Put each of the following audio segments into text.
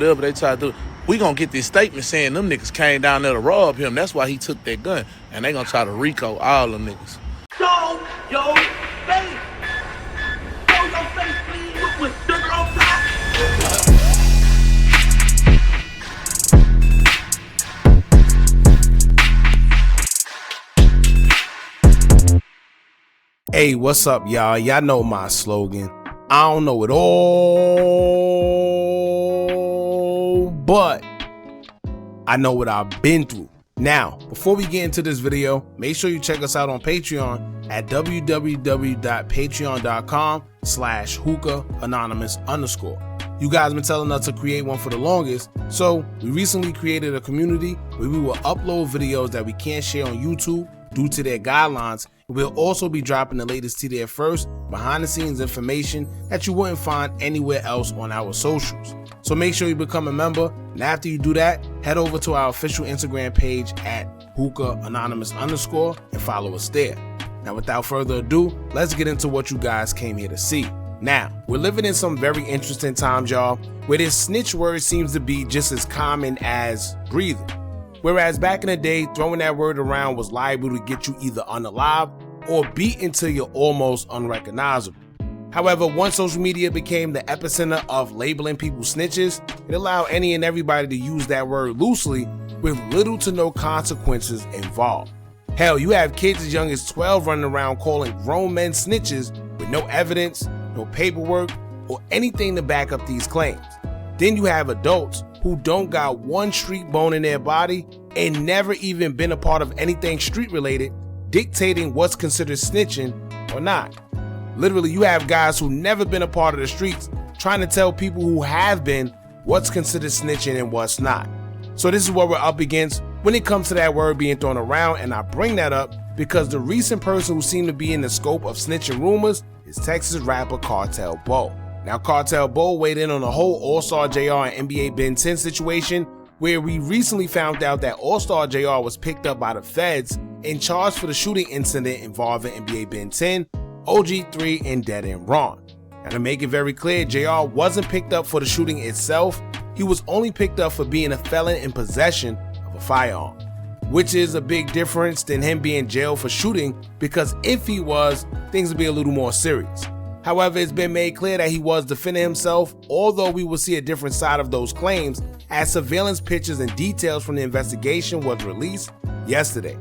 whatever they try to do. We gonna get this statement saying them niggas came down there to rob him. That's why he took that gun. And they gonna try to RICO all them niggas. Show your face. Show your face, please, with sugar on top. Hey, what's up, y'all? Y'all know my slogan. I don't know it all, but I know what I've been through. Now, before we get into this video, make sure you check us out on Patreon at www.patreon.com/Hookah Anonymous _. You guys been telling us to create one for the longest, so we recently created a community where we will upload videos that we can't share on YouTube due to their guidelines. We'll also be dropping the latest to there first, behind the scenes information that you wouldn't find anywhere else on our socials. So make sure you become a member, and after you do that, head over to our official Instagram page at Hookah Anonymous _ and follow us there. Now without further ado, let's get into what you guys came here to see. Now, we're living in some very interesting times, y'all, where this snitch word seems to be just as common as breathing. Whereas back in the day, throwing that word around was liable to get you either unalive or beat until you're almost unrecognizable. However, once social media became the epicenter of labeling people snitches, it allowed any and everybody to use that word loosely with little to no consequences involved. Hell, you have kids as young as 12 running around calling grown men snitches with no evidence, no paperwork, or anything to back up these claims. Then you have adults who don't got one street bone in their body and never even been a part of anything street related, dictating what's considered snitching or not. Literally, you have guys who never been a part of the streets trying to tell people who have been what's considered snitching and what's not. So this is what we're up against when it comes to that word being thrown around, and I bring that up because the recent person who seemed to be in the scope of snitching rumors is Texas rapper Cartel Bo. Now, Cartel Bo weighed in on the whole Allstar Jr. and NBA Ben 10 situation, where we recently found out that Allstar Jr. was picked up by the feds and charged for the shooting incident involving NBA Ben 10, OG3, and Dead End Ron. Now, to make it very clear, JR wasn't picked up for the shooting itself. He was only picked up for being a felon in possession of a firearm, which is a big difference than him being jailed for shooting, because if he was, things would be a little more serious. However, it's been made clear that he was defending himself, although we will see a different side of those claims as surveillance pictures and details from the investigation was released yesterday.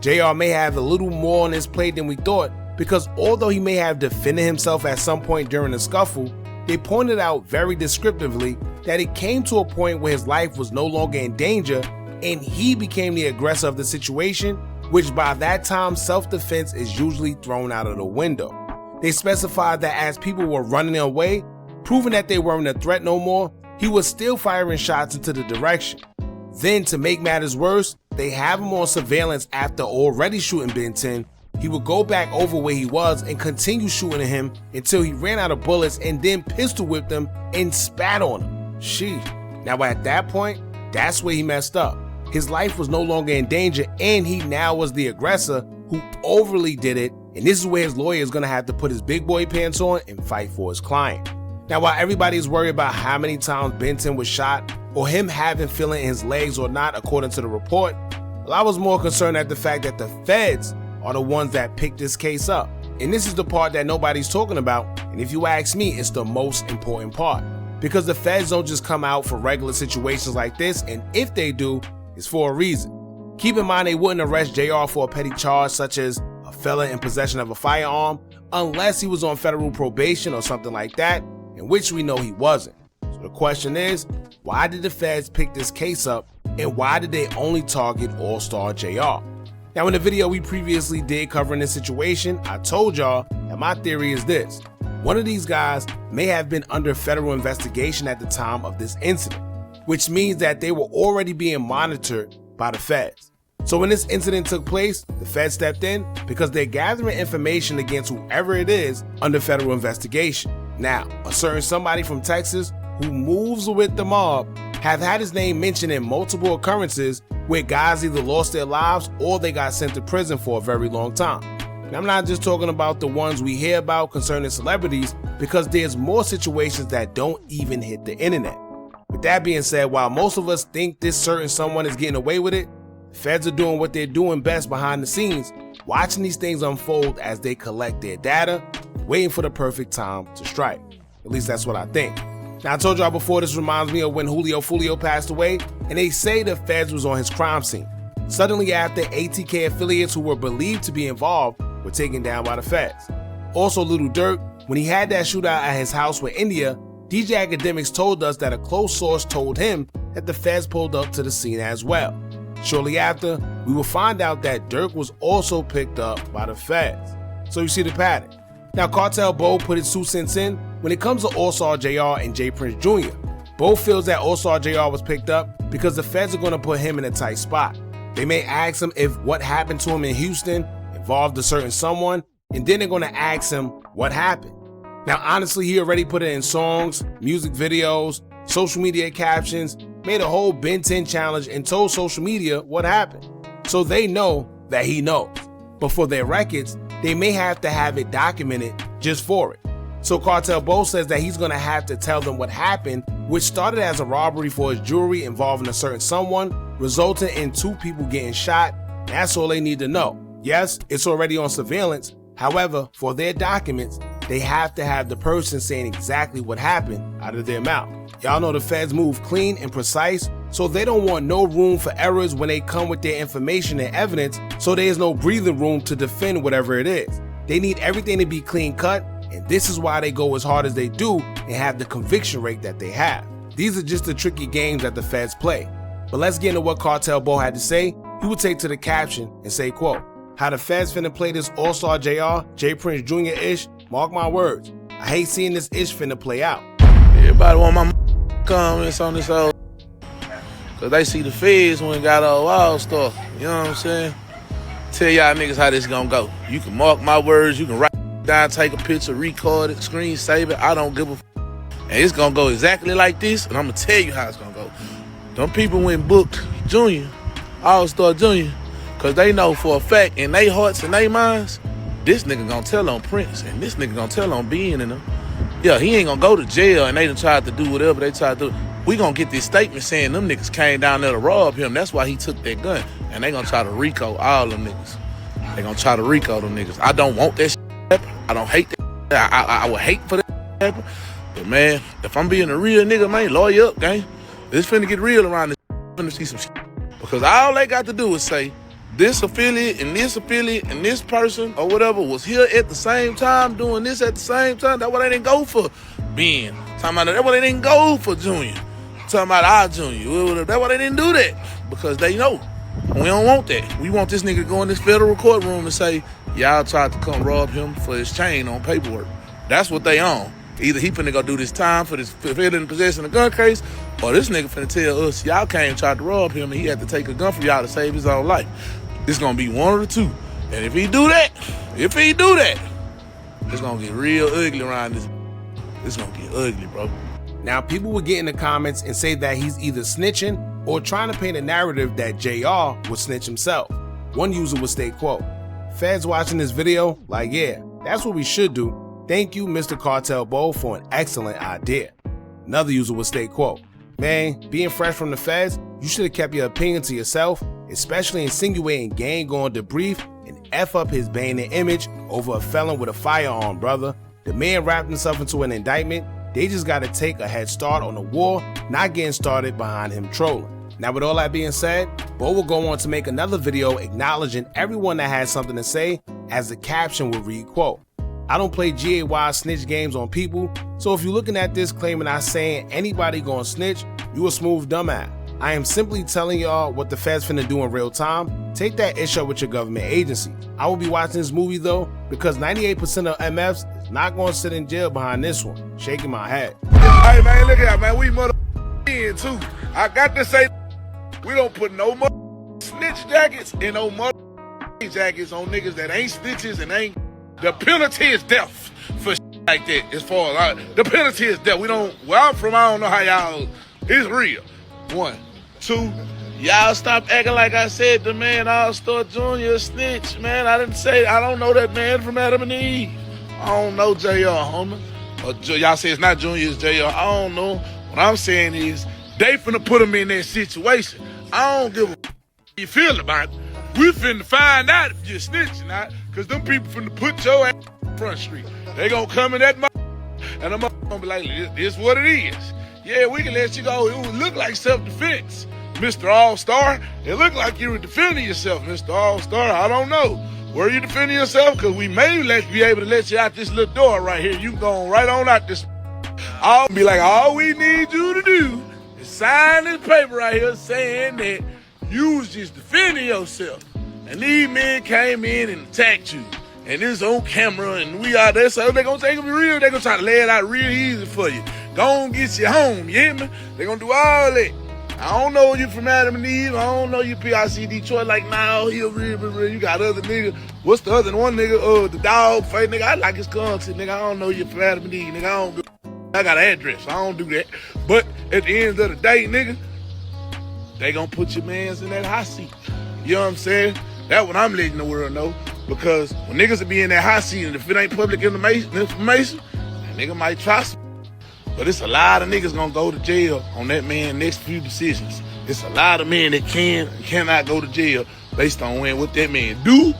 JR may have a little more on his plate than we thought, because although he may have defended himself at some point during the scuffle, they pointed out very descriptively that it came to a point where his life was no longer in danger and he became the aggressor of the situation, which by that time self-defense is usually thrown out of the window. They specified that as people were running away, proving that they weren't a threat no more, he was still firing shots into the direction. Then, to make matters worse, they have him on surveillance after already shooting Ben 10. He would go back over where he was and continue shooting at him until he ran out of bullets and then pistol whipped him and spat on him. Sheesh. Now at that point, that's where he messed up. His life was no longer in danger and he now was the aggressor who overly did it, and this is where his lawyer is going to have to put his big boy pants on and fight for his client. Now, while everybody's worried about how many times Ben 10 was shot or him having feeling in his legs or not according to the report, well, I was more concerned at the fact that the feds are the ones that picked this case up. And this is the part that nobody's talking about, and if you ask me, it's the most important part. Because the feds don't just come out for regular situations like this, and if they do, it's for a reason. Keep in mind they wouldn't arrest JR for a petty charge such as a felon in possession of a firearm unless he was on federal probation or something like that, in which we know he wasn't. So the question is, why did the feds pick this case up, and why did they only target Allstar Jr.? Now, in the video we previously did covering this situation, I told y'all that my theory is this. One of these guys may have been under federal investigation at the time of this incident, which means that they were already being monitored by the feds. So when this incident took place, the feds stepped in because they're gathering information against whoever it is under federal investigation. Now, a certain somebody from Texas who moves with the mob have had his name mentioned in multiple occurrences where guys either lost their lives or they got sent to prison for a very long time. And I'm not just talking about the ones we hear about concerning celebrities, because there's more situations that don't even hit the internet. With that being said, while most of us think this certain someone is getting away with it, the feds are doing what they're doing best behind the scenes, watching these things unfold as they collect their data, waiting for the perfect time to strike. At least that's what I think. Now, I told y'all before, this reminds me of when Julio Fulio passed away, and they say the feds was on his crime scene. Suddenly after, ATK affiliates who were believed to be involved were taken down by the feds. Also, Little Durk, when he had that shootout at his house with India, DJ Academics told us that a close source told him that the feds pulled up to the scene as well. Shortly after, we will find out that Durk was also picked up by the feds. So you see the pattern. Now, Cartel Bo put his 2 cents in when it comes to Allstar Jr. and J Prince Jr. Bo feels that Allstar Jr. was picked up because the feds are going to put him in a tight spot. They may ask him if what happened to him in Houston involved a certain someone, and then they're going to ask him what happened. Now, honestly, he already put it in songs, music videos, social media captions, made a whole Ben 10 challenge and told social media what happened. So they know that he knows. But for their records, they may have to have it documented just for it. So Cartel Bo says that he's gonna have to tell them what happened, which started as a robbery for his jewelry involving a certain someone, resulting in 2 people getting shot. That's all they need to know. Yes, it's already on surveillance. However, for their documents, they have to have the person saying exactly what happened out of their mouth. Y'all know the feds move clean and precise, so they don't want no room for errors when they come with their information and evidence, so there's no breathing room to defend whatever it is. They need everything to be clean cut, and this is why they go as hard as they do and have the conviction rate that they have. These are just the tricky games that the feds play. But let's get into what Cartel Bo had to say. He would take to the caption and say, quote, "How the feds finna play this Allstar Jr., J Prince Jr. ish, mark my words. I hate seeing this ish finna play out." Everybody want my comments on this old, cause they see the feds when it got all wild stuff. You know what I'm saying? Tell y'all niggas how this gonna go. You can mark my words, you can write it down, take a picture, record it, screen save it. I don't give a and it's gonna go exactly like this, and I'm gonna tell you how it's gonna go. Them people went booked Junior, Allstar Jr., cause they know for a fact in their hearts and their minds, this nigga gonna tell on Prince, and this nigga gonna tell on Bean and them. Yeah, he ain't gonna go to jail, and they done tried to do whatever they tried to do. We gonna get this statement saying them niggas came down there to rob him. That's why he took that gun. And they gonna try to RICO all them niggas. They gonna try to RICO them niggas. I don't want that shit to happen. I don't hate that. I would hate for that to happen. But man, if I'm being a real nigga, man, lawyer up, gang. It's finna get real around this. Finna see some shit. Because all they got to do is say, this affiliate and this person or whatever was here at the same time doing this at the same time. That's why they didn't go for Ben. Talking about that's why they didn't go for Junior. Talking about our Junior. That's why they didn't do that. Because they know. We don't want that. We want this nigga to go in this federal courtroom and say, y'all tried to come rob him for his chain on paperwork. That's what they on. Either he finna go do this time for this felon in possession of gun case, or this nigga finna tell us y'all came and tried to rob him and he had to take a gun from y'all to save his own life. It's gonna be one of the two. And if he do that, it's gonna get real ugly around this. It's gonna get ugly, bro. Now, people would get in the comments and say that he's either snitching or trying to paint a narrative that JR would snitch himself. One user would state, quote, "Feds watching this video, like, yeah, that's what we should do. Thank you, Mr. Cartel Bo, for an excellent idea." Another user would state, quote, "Man, being fresh from the feds, you should have kept your opinion to yourself, especially insinuating gang going to debrief and F up his bayonet image over a felon with a firearm, brother. The man wrapped himself into an indictment. They just got to take a head start on the war, not getting started behind him trolling." Now, with all that being said, Bo will go on to make another video acknowledging everyone that has something to say, as the caption would read, quote, "I don't play GAY snitch games on people, so if you're looking at this claiming I'm saying anybody gonna snitch, you a smooth dumbass. I am simply telling y'all what the feds finna do in real time. Take that issue with your government agency. I will be watching this movie though, because 98% of MFs is not gonna sit in jail behind this one." Shaking my head. Hey man, look at that, man. We mother in too. I got to say, we don't put no mother snitch jackets and no mother jackets on niggas that ain't snitches and ain't. The penalty is death for like that. As far as the penalty is death. We don't. Where I'm from, I don't know how y'all. It's real. 1, 2. Y'all stop acting like I said the man Allstar Jr. snitch, man. I didn't say. I don't know that man from Adam and Eve. I don't know JR, homie. Or y'all say it's not Junior, it's JR. I don't know. What I'm saying is, They finna put them in that situation. I don't give a you feel about it. We finna find out if you're snitching out, cause them people finna put your ass on Front Street. They gonna come in that and I'm gonna be like, this what it is. Yeah, we can let you go. It would look like self-defense, Mr. All-Star. It looked like you were defending yourself, Mr. All-Star. I don't know. Were you defending yourself? Cause we may be able to let you out this little door right here. You going right on out this. I'll be like, all we need you to do is sign this paper right here saying that you was just defending yourself. And these men came in and attacked you. And it's on camera and we out there. So they're going to take it real. They're going to try to lay it out real easy for you. Go on get you home, you hear me? They're going to do all that. I don't know you from Adam and Eve. I don't know you PIC Detroit like, nah, he real. You got other niggas. What's the other one nigga? The dog face nigga. I like his content, nigga. I don't know you from Adam and Eve, nigga. I got an address. I don't do that. But at the end of the day, nigga, they gonna put your mans in that hot seat. You know what I'm saying? That's what I'm letting the world know. Because when niggas will be in that hot seat and if it ain't public information, that nigga might try some. But it's a lot of niggas gonna go to jail on that man next few decisions. It's a lot of men that can and cannot go to jail based on what that man do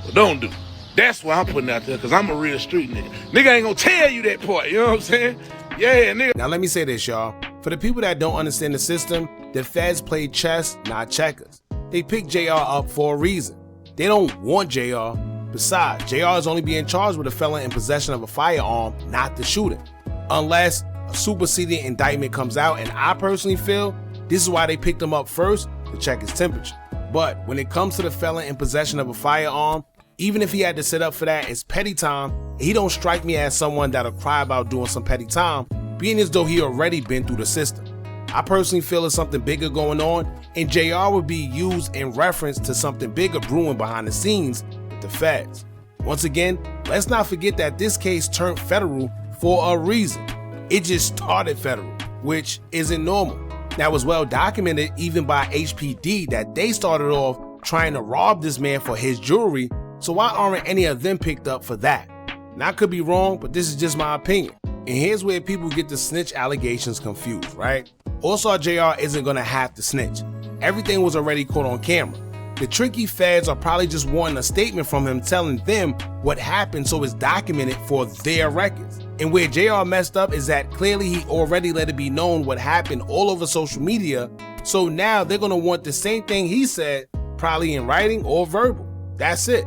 or don't do. That's what I'm putting out there, because I'm a real street nigga. Nigga ain't gonna tell you that part, you know what I'm saying? Yeah, nigga. Now let me say this, y'all. For the people that don't understand the system, the feds play chess, not checkers. They picked JR up for a reason. They don't want JR. Besides, JR is only being charged with a felon in possession of a firearm, not the shooting. Unless a superseding indictment comes out, and I personally feel this is why they picked him up first, to check his temperature. But when it comes to the felon in possession of a firearm, even if he had to sit up for that, it's petty time. He don't strike me as someone that'll cry about doing some petty time, being as though he already been through the system. I personally feel there's something bigger going on, and JR would be used in reference to something bigger brewing behind the scenes with the feds. Once again, let's not forget that this case turned federal for a reason. It just started federal, which isn't normal. Now, it was well documented even by HPD that they started off trying to rob this man for his jewelry, so why aren't any of them picked up for that? Now, I could be wrong, but this is just my opinion. And here's where people get the snitch allegations confused, right? Allstar Jr. isn't gonna have to snitch. Everything was already caught on camera. The tricky feds are probably just wanting a statement from him telling them what happened so it's documented for their records. And where JR messed up is that clearly he already let it be known what happened all over social media, so now they're gonna want the same thing he said, probably in writing or verbal. That's it.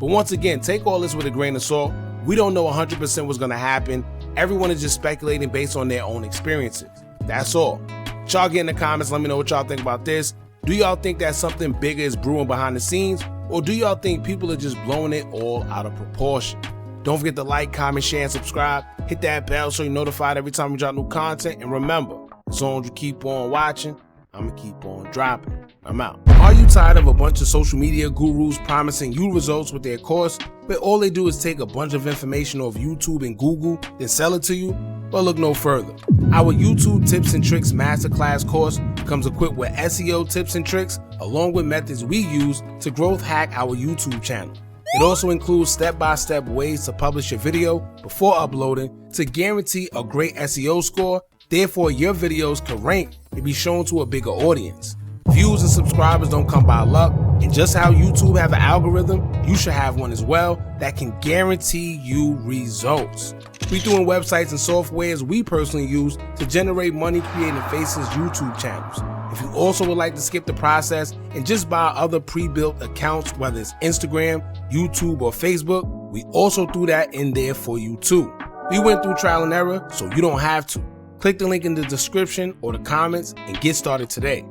But once again, take all this with a grain of salt. We don't know 100% what's gonna happen. Everyone is just speculating based on their own experiences. That's all. Y'all get in the comments, let me know what y'all think about this. Do y'all think that something bigger is brewing behind the scenes? Or do y'all think people are just blowing it all out of proportion? Don't forget to like, comment, share, and subscribe. Hit that bell so you're notified every time we drop new content. And remember, as long as you keep on watching, I'm gonna keep on dropping. I'm out. Are you tired of a bunch of social media gurus promising you results with their course, but all they do is take a bunch of information off YouTube and Google, then sell it to you? Well, look no further. Our YouTube Tips and Tricks Masterclass course comes equipped with SEO tips and tricks, along with methods we use to growth hack our YouTube channel. It also includes step-by-step ways to publish your video before uploading to guarantee a great SEO score, therefore your videos can rank and be shown to a bigger audience. Views and subscribers don't come by luck, and just how YouTube have an algorithm, you should have one as well that can guarantee you results. We doing websites and softwares we personally use to generate money creating Faces YouTube channels. If you also would like to skip the process and just buy other pre-built accounts, whether it's Instagram, YouTube, or Facebook, we also threw that in there for you too. We went through trial and error, so you don't have to. Click the link in the description or the comments and get started today.